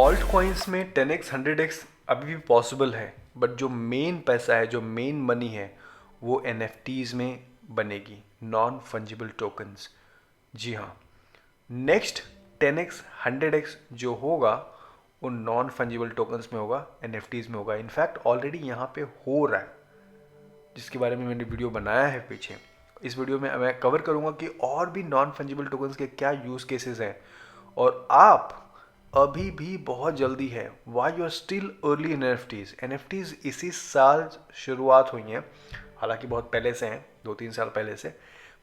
Alt coins में 10x 100x अभी भी पॉसिबल है, बट जो मेन पैसा है, जो मेन मनी है, वो NFTs में बनेगी, नॉन फंजिबल टोकन्स। जी हाँ, नेक्स्ट 10x 100x जो होगा वो नॉन फंजिबल टोकन्स में होगा, NFTs में होगा। इनफैक्ट ऑलरेडी यहाँ पे हो रहा है, जिसके बारे में मैंने वीडियो बनाया है पीछे। इस वीडियो में मैं कवर करूँगा कि और भी नॉन फंजिबल टोकन्स के क्या यूज़ केसेस हैं, और आप अभी भी बहुत जल्दी है, why you are still early in NFTs इसी साल शुरुआत हुई हैं, हालांकि बहुत पहले से हैं, 2-3 साल पहले से,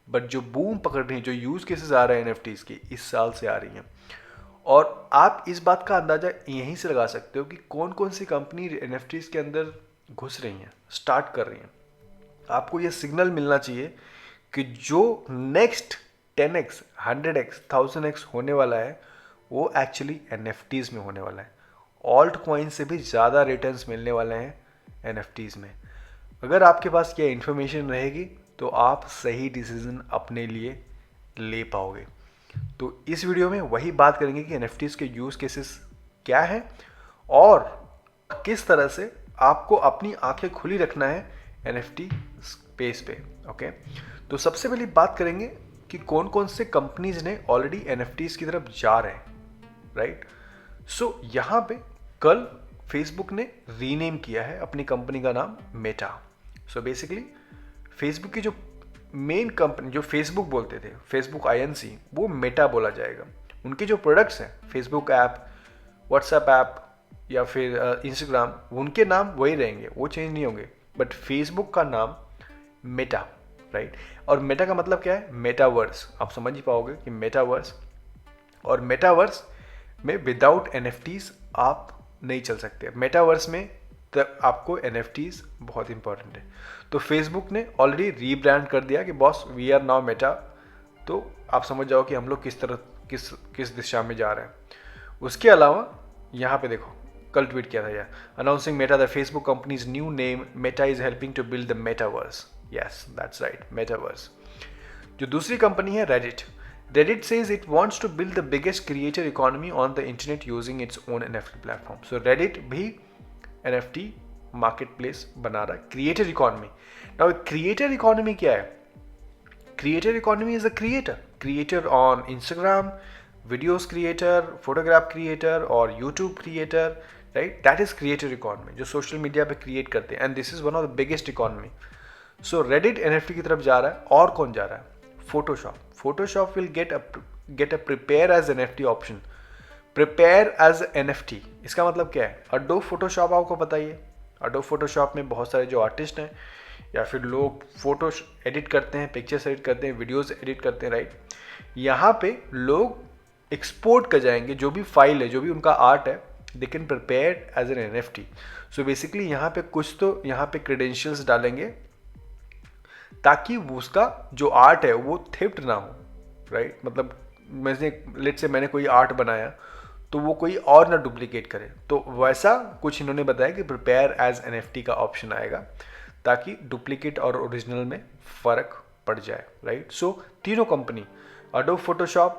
बट जो बूम पकड़ रही हैं, जो यूज़ केसेस आ रहे हैं NFTs की, इस साल से आ रही हैं। और आप इस बात का अंदाज़ा यहीं से लगा सकते हो कि कौन कौन सी कंपनी NFTs के अंदर घुस रही हैं, स्टार्ट कर रही हैं। आपको ये सिग्नल मिलना चाहिए कि जो नेक्स्ट 10x 100x 1000x होने वाला है वो एक्चुअली NFTs में होने वाला है। ऑल्ट कॉइन से भी ज़्यादा रिटर्न्स मिलने वाले हैं NFTs में। अगर आपके पास ये इन्फॉर्मेशन रहेगी तो आप सही डिसीजन अपने लिए ले पाओगे। तो इस वीडियो में वही बात करेंगे कि NFTs के यूज़ केसेस क्या हैं और किस तरह से आपको अपनी आंखें खुली रखना है NFT स्पेस पे। ओके, तो सबसे पहले बात करेंगे कि कौन कौन से कंपनीज ने ऑलरेडी NFTs की तरफ जा रहे हैं, राइट। सो यहाँ पे कल फेसबुक ने रीनेम किया है अपनी कंपनी का नाम मेटा। सो बेसिकली फेसबुक की जो मेन कंपनी, जो फेसबुक बोलते थे, फेसबुक INC, वो मेटा बोला जाएगा। उनके जो प्रोडक्ट्स हैं, फेसबुक ऐप, व्हाट्सएप ऐप या फिर इंस्टाग्राम, उनके नाम वही रहेंगे, वो चेंज नहीं होंगे, बट फेसबुक का नाम मेटा, राइट। और मेटा का मतलब क्या है? मेटावर्स। आप समझ ही पाओगे कि मेटावर्स, और मेटावर्स में विदाउट NFTs आप नहीं चल सकते। मेटावर्स में तब आपको NFTs बहुत इंपॉर्टेंट है। तो फेसबुक ने ऑलरेडी रीब्रांड कर दिया कि boss we are now Meta, तो आप समझ जाओ कि हम लोग किस दिशा में जा रहे हैं। उसके अलावा यहाँ पे देखो, कल ट्वीट किया था यार, announcing Meta the Facebook company's new name Meta is helping to build the metaverse. Yes that's right, metaverse. जो दूसरी कंपनी है Reddit says it wants to build the biggest creator economy on the internet using its own NFT platform. So Reddit भी NFT marketplace बना रहा है, creator economy. Now creator economy क्या है? Creator economy is a creator on Instagram, videos creator, photograph creator और YouTube creator, right? That is creator economy, जो social media पे create करते हैं, and this is one of the biggest economy. So Reddit NFT की तरफ जा रहा है, और कौन जा रहा है? Photoshop will get a prepare as NFT option. Prepare as NFT इसका मतलब क्या है? Adobe Photoshop आपको पता ही है। Adobe Photoshop में बहुत सारे जो आर्टिस्ट हैं या फिर लोग फोटो एडिट करते हैं, पिक्चर्स एडिट करते हैं, वीडियोस एडिट करते हैं, राइट। यहाँ पे लोग एक्सपोर्ट कर जाएंगे जो भी फाइल है, जो भी उनका आर्ट है, they can prepare as an NFT। So basically यहाँ पे कुछ तो यहाँ पे क्रेडेंशियल्स डालेंगे ताकि उसका जो आर्ट है वो थेफ्ट ना हो, राइट। मतलब मैंने कोई आर्ट बनाया तो वो कोई और ना डुप्लीकेट करे, तो वैसा कुछ इन्होंने बताया कि प्रिपेयर एज NFT का ऑप्शन आएगा ताकि डुप्लीकेट और ओरिजिनल में फ़र्क पड़ जाए, राइट। सो तीनों कंपनी, Adobe Photoshop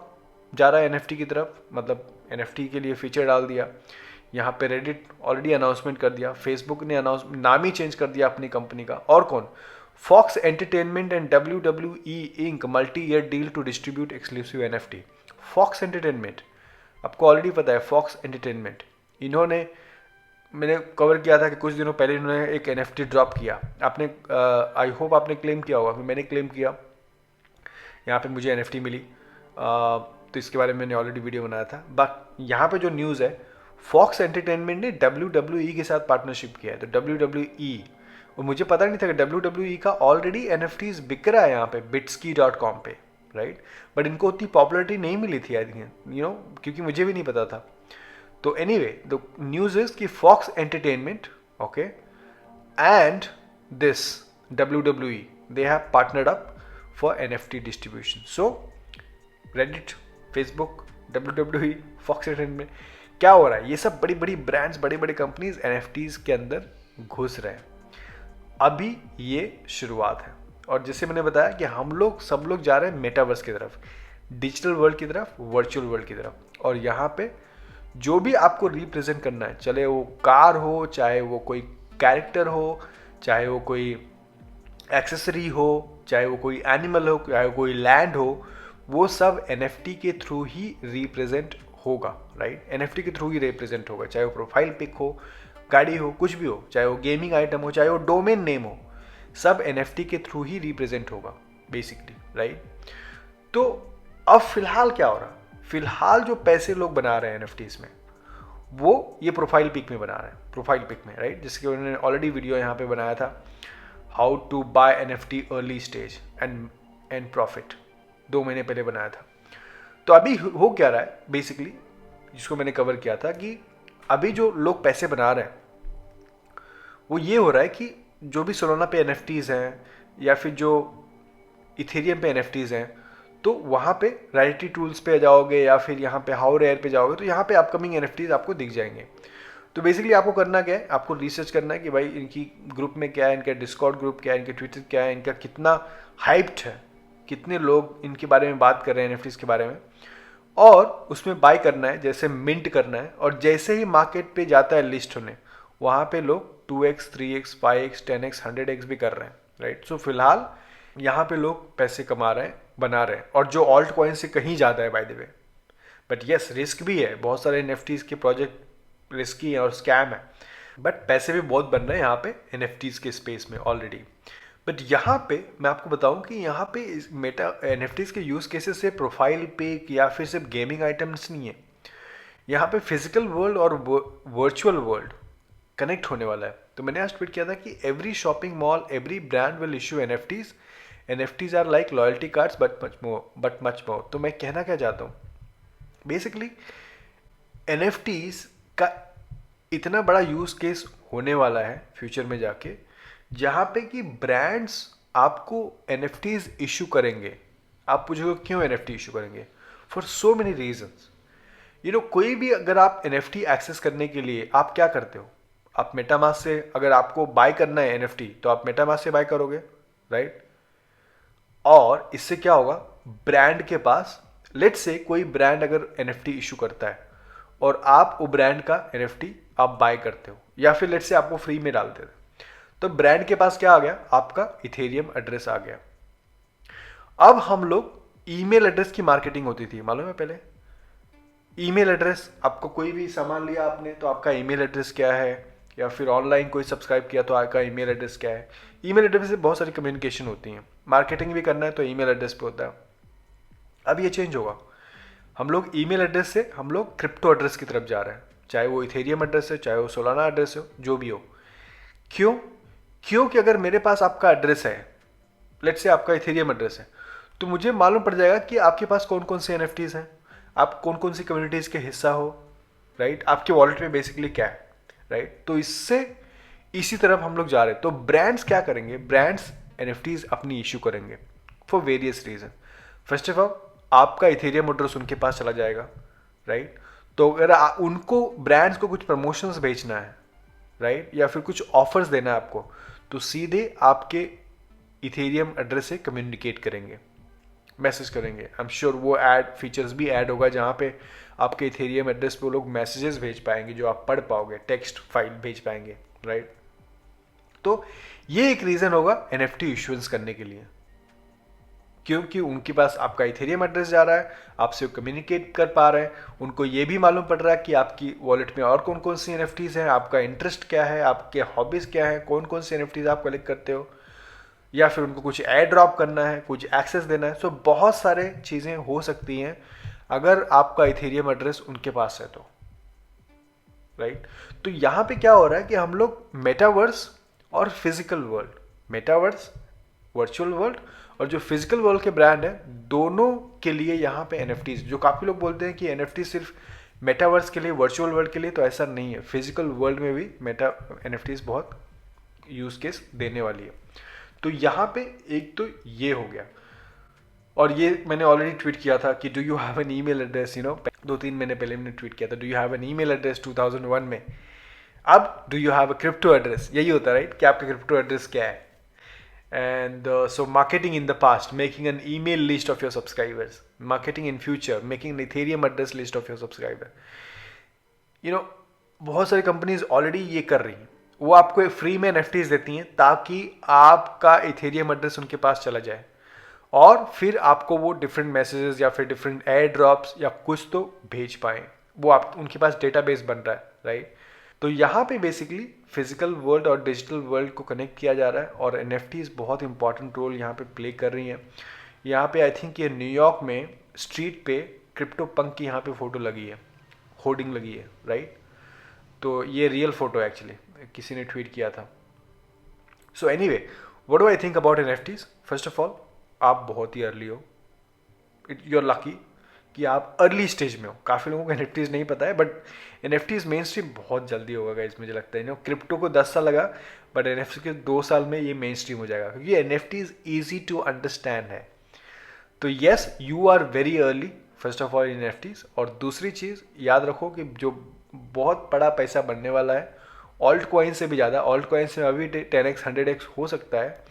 जा रहा है NFT की तरफ, मतलब NFT के लिए फीचर डाल दिया। यहाँ पे Reddit ऑलरेडी अनाउंसमेंट कर दिया, फेसबुक ने नाम ही चेंज कर दिया अपनी कंपनी का, और कौन? Fox Entertainment and WWE Inc. multi-year deal to distribute exclusive NFT. Fox Entertainment, आपको ऑलरेडी पता है Fox Entertainment, इन्होंने, मैंने कवर किया था कि कुछ दिनों पहले इन्होंने एक NFT ड्रॉप किया। आपने आई होप आपने क्लेम किया होगा, मैंने क्लेम किया, यहाँ पे मुझे NFT मिली, तो इसके बारे में मैंने ऑलरेडी वीडियो बनाया था। बट यहाँ पे जो न्यूज़ है, Fox Entertainment ने WWE के साथ पार्टनरशिप किया है। तो WWE, और मुझे पता नहीं था कि WWE का ऑलरेडी NFTs बिक रहा है यहाँ पे Bitsky.com पे, राइट। बट इनको उतनी पॉपुलरिटी नहीं मिली थी, आई थिंक, क्योंकि मुझे भी नहीं पता था। तो एनीवे द न्यूज़ इज कि Fox Entertainment, okay, and this WWE, they have partnered up for NFT distribution. So Reddit, Facebook, WWE, Fox Entertainment, क्या हो रहा है? ये सब बड़ी बड़ी ब्रांड्स, बड़ी बड़ी कंपनीज NFTs के अंदर घुस रहे हैं। अभी ये शुरुआत है, और जैसे मैंने बताया कि सब लोग जा रहे हैं मेटावर्स की तरफ, डिजिटल वर्ल्ड की तरफ, वर्चुअल वर्ल्ड की तरफ। और यहाँ पे जो भी आपको रिप्रेजेंट करना है, चले वो कार हो, चाहे वो कोई कैरेक्टर हो, चाहे वो कोई एक्सेसरी हो, चाहे वो कोई एनिमल हो, चाहे वो कोई लैंड हो, वो सब NFT के थ्रू ही रिप्रेजेंट होगा, राइट। NFT के थ्रू ही रिप्रेजेंट होगा, चाहे वो प्रोफाइल पिक हो, गाड़ी हो, कुछ भी हो, चाहे वो गेमिंग आइटम हो, चाहे वो डोमेन नेम हो, सब NFT के थ्रू ही रिप्रेजेंट होगा बेसिकली, राइट। तो अब फिलहाल क्या हो रहा, फिलहाल जो पैसे लोग बना रहे हैं NFTs में, वो ये प्रोफाइल पिक में बना रहे हैं, प्रोफाइल पिक में, राइट। जिसके उन्होंने ऑलरेडी वीडियो यहाँ पे बनाया था, how to buy NFT early stage and profit, 2 महीने पहले बनाया था। तो अभी हो क्या रहा है बेसिकली, जिसको मैंने कवर किया था, कि अभी जो लोग पैसे बना रहे हैं वो ये हो रहा है कि जो भी सोलाना पे NFTs हैं या फिर जो इथेरियम पे NFTs हैं, तो वहाँ पे रैरिटी टूल्स पे जाओगे या फिर यहाँ पे हाउ रेयर पे जाओगे, तो यहाँ पे अपकमिंग NFTs आपको दिख जाएंगे। तो बेसिकली आपको करना क्या है, आपको रिसर्च करना है कि भाई इनकी ग्रुप में क्या है, इनका डिस्कॉर्ड ग्रुप क्या है, इनके ट्विटर क्या है, इनका कितना हाइप्ड है, कितने लोग इनके बारे में बात कर रहे हैं NFTs के बारे में, और उसमें बाय करना है, जैसे मिंट करना है। और जैसे ही मार्केट पे जाता है लिस्ट होने, वहाँ पे लोग 2x 3x 5x 10x 100x भी कर रहे हैं, राइट। सो फिलहाल यहाँ पे लोग पैसे कमा रहे हैं, बना रहे हैं, और जो ऑल्ट कॉइन से कहीं ज़्यादा है by the way. But yes, risk भी है, बहुत सारे NFTs के प्रोजेक्ट रिस्की है और स्कैम है, बट पैसे भी बहुत बन रहे हैं यहाँ पे NFTs के स्पेस में ऑलरेडी। बट यहाँ पे मैं आपको बताऊँ कि यहाँ पे मेटा NFTs के यूज़ केसेस से प्रोफाइल पिक या फिर सिर्फ गेमिंग आइटम्स नहीं है, यहाँ पे फिजिकल वर्ल्ड और वर्चुअल वर्ल्ड कनेक्ट होने वाला है। तो मैंने आज ट्वीट किया था कि every shopping mall, every brand will issue NFTs। NFTs are like loyalty cards but much more. तो मैं कहना क्या चाहता हूँ, बेसिकली NFTs का इतना बड़ा यूज केस होने वाला है फ्यूचर में जाके, जहाँ पे कि ब्रांड्स आपको NFTs इशू करेंगे। आप पूछोगे क्यों NFT इशू करेंगे? For so many reasons. कोई भी अगर आप NFT एक्सेस करने के लिए आप क्या करते हो, आप मेटामास्क से, अगर आपको बाय करना है NFT तो आप मेटामास्क से बाय करोगे, राइट। और इससे क्या होगा, ब्रांड के पास, लेट्स से कोई ब्रांड अगर NFT इशू करता है और आप वो ब्रांड का NFT आप बाय करते हो, या फिर लेट्स से आपको फ्री में डालते थे, तो ब्रांड के पास क्या आ गया, आपका इथेरियम एड्रेस आ गया। अब हम लोग ईमेल एड्रेस की मार्केटिंग होती थी, मालूम है पहले। ईमेल एड्रेस, आपको कोई भी सामान लिया आपने तो आपका ईमेल एड्रेस क्या है, या फिर ऑनलाइन कोई सब्सक्राइब किया तो आपका ईमेल एड्रेस क्या है। ईमेल एड्रेस से बहुत सारी कम्युनिकेशन होती है, मार्केटिंग भी करना है तो ईमेल एड्रेस पे होता है। अब ये चेंज होगा, हम लोग ईमेल एड्रेस से हम लोग क्रिप्टो एड्रेस की तरफ जा रहे हैं, चाहे वो इथेरियम एड्रेस है, चाहे वो सोलाना एड्रेस हो, जो भी हो। क्यों? क्योंकि अगर मेरे पास आपका एड्रेस है, लेट्स से आपका इथेरियम एड्रेस है, तो मुझे मालूम पड़ जाएगा कि आपके पास कौन कौन से NFTs हैं, आप कौन कौन सी कम्युनिटीज़ के हिस्सा हो, राइट। आपके वॉलेट में बेसिकली क्या है, राइट। तो इससे इसी तरफ हम लोग जा रहे हैं। तो ब्रांड्स क्या करेंगे, ब्रांड्स NFTs अपनी इशू करेंगे for various reason. First of all, आपका इथेरियम एड्रेस उनके पास चला जाएगा, राइट। तो अगर उनको ब्रांड्स को कुछ प्रमोशंस बेचना है, राइट, या फिर कुछ ऑफर्स देना है आपको, तो सीधे आपके इथेरियम एड्रेस से कम्युनिकेट करेंगे, मैसेज करेंगे। आई एम श्योर वो ऐड फीचर्स भी ऐड होगा, जहाँ पे आपके इथेरियम एड्रेस पे वो लोग मैसेजेस भेज पाएंगे जो आप पढ़ पाओगे, टेक्स्ट फाइल भेज पाएंगे, राइट। तो ये एक रीज़न होगा NFT इश्यूएंस करने के लिए, क्योंकि उनके पास आपका इथेरियम एड्रेस जा रहा है, आपसे कम्युनिकेट कर पा रहे हैं, उनको ये भी मालूम पड़ रहा है कि आपकी वॉलेट में और कौन कौन सी NFTs हैं, आपका इंटरेस्ट क्या है, आपके हॉबीज़ क्या है, कौन कौन सी NFTs आप कलेक्ट करते हो, या फिर उनको कुछ एयर ड्रॉप करना है, कुछ एक्सेस देना है। सो बहुत सारे चीज़ें हो सकती हैं अगर आपका इथेरियम एड्रेस उनके पास है तो, राइट। तो यहाँ पे क्या हो रहा है कि हम लोग मेटावर्स और physical world, metaverse virtual world और जो फिजिकल वर्ल्ड के ब्रांड है, दोनों के लिए यहाँ पे NFTs, जो काफ़ी लोग बोलते हैं कि NFT सिर्फ मेटावर्स के लिए, वर्चुअल वर्ल्ड के लिए, तो ऐसा नहीं है। फिजिकल वर्ल्ड में भी NFTs बहुत यूज केस देने वाली है। तो यहाँ पे एक तो ये हो गया, और ये मैंने ऑलरेडी ट्वीट किया था कि do you have an email address, 2-3 महीने पहले मैंने ट्वीट किया था, do you have an email address 2001 में। अब do you have a crypto address, यही होता है, राइट, कि आपका क्रिप्टो एड्रेस क्या है। And so marketing in the past, making an email list of your subscribers. Marketing in future, making an Ethereum address list of your subscriber. बहुत सारी companies already ये कर रही हैं, वो आपको एक फ्री में NFTs देती हैं ताकि आपका इथेरियम एड्रेस उनके पास चला जाए और फिर आपको वो डिफरेंट मैसेजेस या फिर डिफरेंट एयर ड्रॉप्स या कुछ तो भेज पाएँ। वो आप उनके पास डेटाबेस बन रहा है, राइट। तो यहाँ पे बेसिकली फिजिकल वर्ल्ड और डिजिटल वर्ल्ड को कनेक्ट किया जा रहा है और NFTs बहुत इंपॉर्टेंट रोल यहाँ पे प्ले कर रही हैं। यहाँ पे आई थिंक ये न्यूयॉर्क में स्ट्रीट पे क्रिप्टो पंक की यहाँ पे फोटो लगी है, होर्डिंग लगी है, राइट। तो ये रियल फोटो एक्चुअली किसी ने ट्वीट किया था। So anyway, what do I think about NFTs? First of all, आप बहुत ही अर्ली हो, यू आर लकी कि आप अर्ली स्टेज में हो। काफ़ी लोगों को NFTs नहीं पता है, बट NFTs मेन स्ट्रीम बहुत जल्दी होगा गाइस, मुझे लगता है। क्रिप्टो को 10 साल लगा, बट NFT के 2 साल में ये मेन स्ट्रीम हो जाएगा, क्योंकि NFTs ईजी टू अंडरस्टैंड है। तो yes, you are very early first of all in NFTs। और दूसरी चीज़ याद रखो कि जो बहुत बड़ा पैसा बनने वाला है, ऑल्ट कॉइन से भी ज़्यादा, ऑल्ट कॉइन से अभी 10x 100x हो सकता है,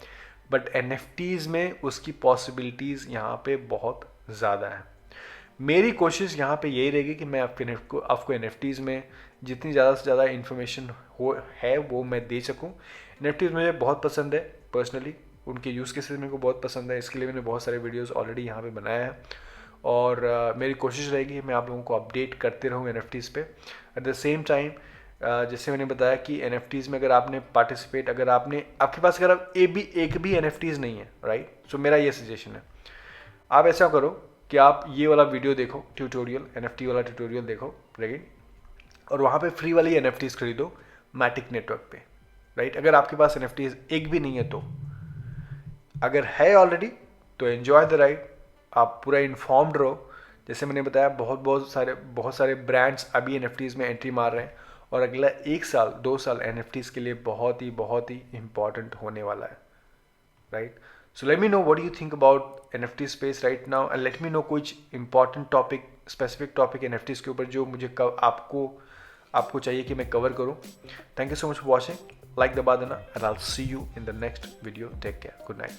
बट NFTs में उसकी पॉसिबिलिटीज़ यहाँ पे बहुत ज़्यादा है। मेरी कोशिश यहाँ पे यही रहेगी कि मैं आपको NFTs में जितनी ज़्यादा से ज़्यादा इन्फॉर्मेशन है वो मैं दे सकूँ। NFTs मुझे बहुत पसंद है पर्सनली, उनके यूज़ केसेस मेरे को बहुत पसंद है, इसके लिए मैंने बहुत सारे वीडियोस ऑलरेडी यहाँ पे बनाया है और मेरी कोशिश रहेगी कि मैं आप लोगों को अपडेट करते रहूँ NFTs पे। एट द सेम टाइम जैसे मैंने बताया कि NFTs में अगर आपने पार्टिसिपेट, अगर आपके पास अगर एक भी NFTs नहीं है, राइट, सो मेरा ये सजेशन है, आप ऐसा करो कि आप ये वाला वीडियो देखो, ट्यूटोरियल, NFT वाला ट्यूटोरियल देखो, राइट, और वहाँ पे फ्री वाली NFTs खरीदो मैटिक नेटवर्क पे, राइट। अगर आपके पास NFTs एक भी नहीं है तो, अगर है ऑलरेडी तो एन्जॉय द राइड, आप पूरा इन्फॉर्म्ड रहो। जैसे मैंने बताया, बहुत सारे ब्रांड्स अभी NFTs में एंट्री मार रहे हैं और अगला 1 साल 2 साल NFTs के लिए बहुत ही इम्पॉर्टेंट होने वाला है, right. So let me know what do you think about NFT space right now, and let me know कुछ important topic, specific topic NFTs के ऊपर जो मुझे आपको चाहिए कि मैं कवर करूं। Thank you so much for watching. Like दबा देना and I'll see you in the next video. Take care. Good night.